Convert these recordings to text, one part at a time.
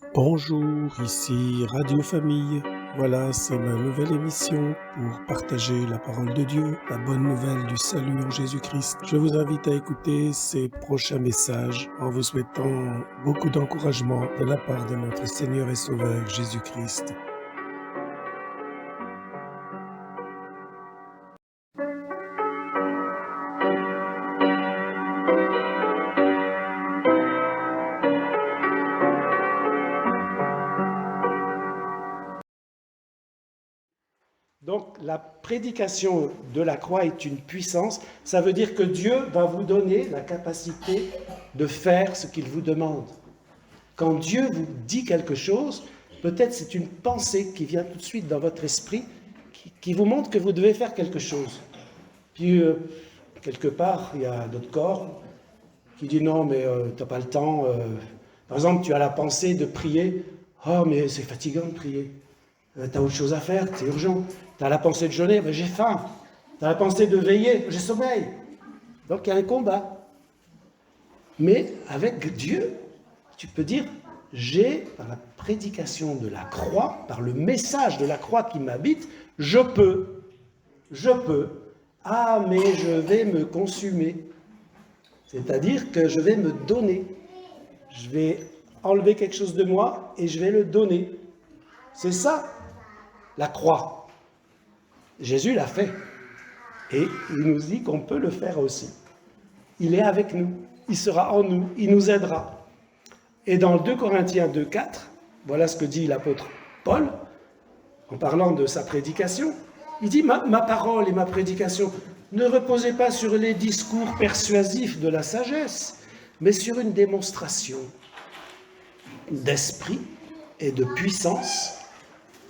Bonjour, ici Radio Famille. Voilà, c'est ma nouvelle émission pour partager la parole de Dieu, la bonne nouvelle du salut en Jésus-Christ. Je vous invite à écouter ces prochains messages en vous souhaitant beaucoup d'encouragement de la part de notre Seigneur et Sauveur Jésus-Christ. Donc la prédication de la croix est une puissance. Ça veut dire que Dieu va vous donner la capacité de faire ce qu'il vous demande. Quand Dieu vous dit quelque chose, peut-être c'est une pensée qui vient tout de suite dans votre esprit, qui vous montre que vous devez faire quelque chose. Puis, quelque part, il y a d'autres corps qui disent non, mais tu n'as pas le temps. Par exemple, tu as la pensée de prier. Oh, mais c'est fatigant de prier. Tu as autre chose à faire, c'est urgent. Tu as la pensée de jeûner, mais j'ai faim. Tu as la pensée de veiller, j'ai sommeil. Donc il y a un combat. Mais avec Dieu, tu peux dire, j'ai, par la prédication de la croix, par le message de la croix qui m'habite, je peux. Ah, mais je vais me consumer. C'est-à-dire que je vais me donner. Je vais enlever quelque chose de moi et je vais le donner. C'est ça, la croix. Jésus l'a fait. Et il nous dit qu'on peut le faire aussi. Il est avec nous. Il sera en nous. Il nous aidera. Et dans 2 Corinthiens 2,4, voilà ce que dit l'apôtre Paul, en parlant de sa prédication. Il dit, ma parole et ma prédication ne reposaient pas sur les discours persuasifs de la sagesse, mais sur une démonstration d'esprit et de puissance,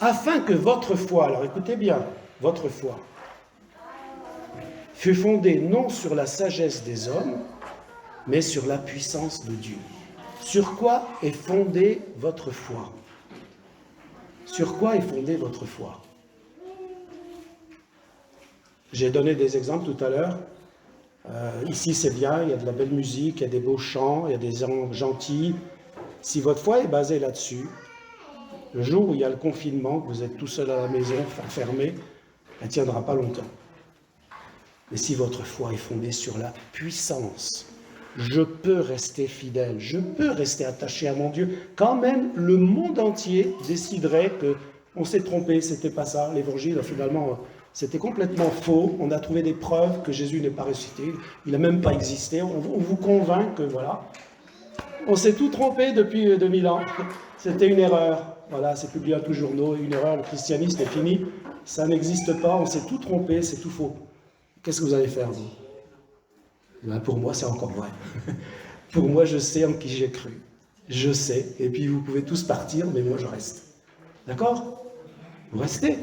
afin que votre foi, alors écoutez bien, votre foi, fût fondée non sur la sagesse des hommes, mais sur la puissance de Dieu. Sur quoi est fondée votre foi? Sur quoi est fondée votre foi? J'ai donné des exemples tout à l'heure. Ici, c'est bien, il y a de la belle musique, il y a des beaux chants, il y a des gens gentils. Si votre foi est basée là-dessus, le jour où il y a le confinement, que vous êtes tout seul à la maison, enfermé, elle ne tiendra pas longtemps. Mais si votre foi est fondée sur la puissance, je peux rester fidèle, je peux rester attaché à mon Dieu. Quand même, le monde entier déciderait qu'on s'est trompé, c'était pas ça, l'évangile, finalement, c'était complètement faux. On a trouvé des preuves que Jésus n'est pas ressuscité, il n'a même pas existé. On vous convainc que voilà, on s'est tout trompé depuis 2000 ans. C'était une erreur. Voilà, c'est publié à tous journaux, une erreur, le christianisme est fini, ça n'existe pas, on s'est tout trompé, c'est tout faux. Qu'est-ce que vous allez faire, vous? Ben, pour moi, c'est encore vrai. Pour moi, je sais en qui j'ai cru. Je sais. Et puis, vous pouvez tous partir, mais moi, je reste. D'accord? Vous restez.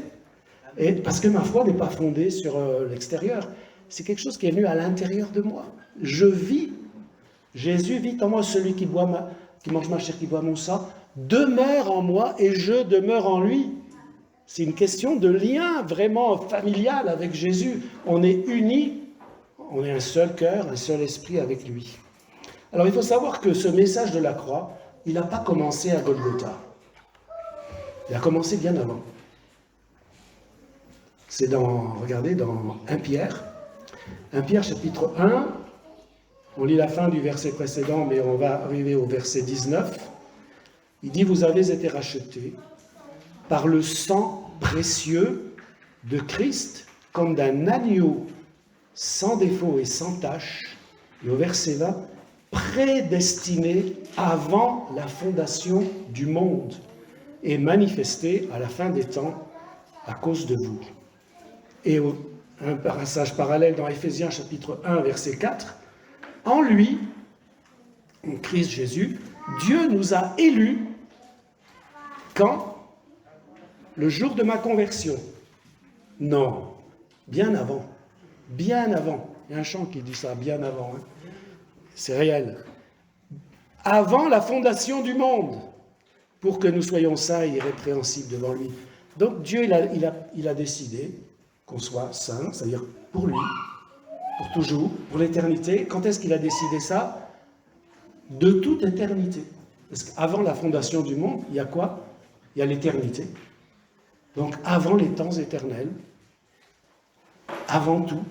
Et parce que ma foi n'est pas fondée sur l'extérieur. C'est quelque chose qui est venu à l'intérieur de moi. Je vis. Jésus vit en moi. Celui qui mange ma chair, qui boit mon sang, demeure en moi et je demeure en lui. C'est une question de lien vraiment familial avec Jésus. On est unis. On est un seul cœur, un seul esprit avec lui. Alors il faut savoir que ce message de la croix, il n'a pas commencé à Golgotha. Il a commencé bien avant. C'est regardez, dans 1 Pierre. 1 Pierre chapitre 1, on lit la fin du verset précédent, mais on va arriver au verset 19. Il dit, vous avez été rachetés par le sang précieux de Christ, comme d'un agneau sans défaut et sans tache, et au verset 20, prédestiné avant la fondation du monde et manifesté à la fin des temps à cause de vous. Et un passage parallèle dans Éphésiens chapitre 1, verset 4, en lui, en Christ Jésus, Dieu nous a élus quand? Le jour de ma conversion. Non, bien avant. Bien avant. Il y a un chant qui dit ça, bien avant. Hein. C'est réel. Avant la fondation du monde, pour que nous soyons saints et irrépréhensibles devant lui. Donc Dieu, il a décidé qu'on soit saints, c'est-à-dire pour lui, pour toujours, pour l'éternité. Quand est-ce qu'il a décidé ça? De toute éternité. Parce qu'avant la fondation du monde, il y a quoi? Il y a l'éternité. Donc avant les temps éternels, avant tout,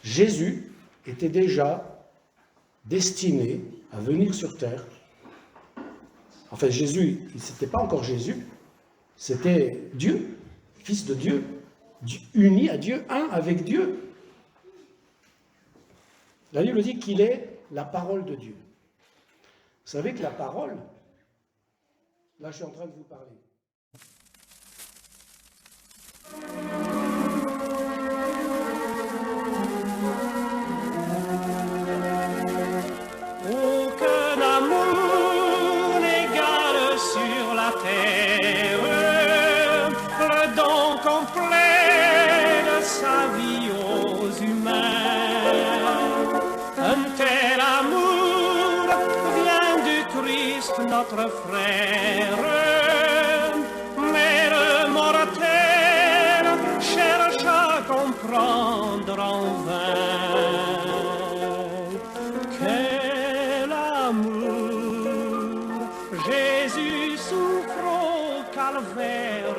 Jésus était déjà destiné à venir sur terre. En fait, Jésus, ce n'était pas encore Jésus, c'était Dieu, Fils de Dieu, uni à Dieu, un avec Dieu. La Bible dit qu'il est la parole de Dieu. Vous savez que la parole, là je suis en train de vous parler. Aucun amour n'égale sur la terre le don complet de sa vie aux humains. Un tel amour vient du Christ notre frère, mais le mortel cherche à comprendre en vain. Quel amour, Jésus souffre au calvaire.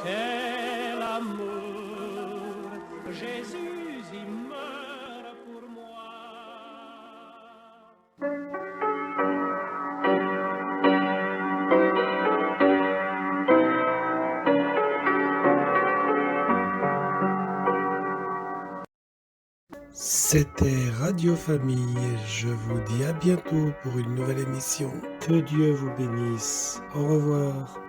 Quel amour, Jésus y meurt pour moi. C'était Radio Famille. Je vous dis à bientôt pour une nouvelle émission. Que Dieu vous bénisse. Au revoir.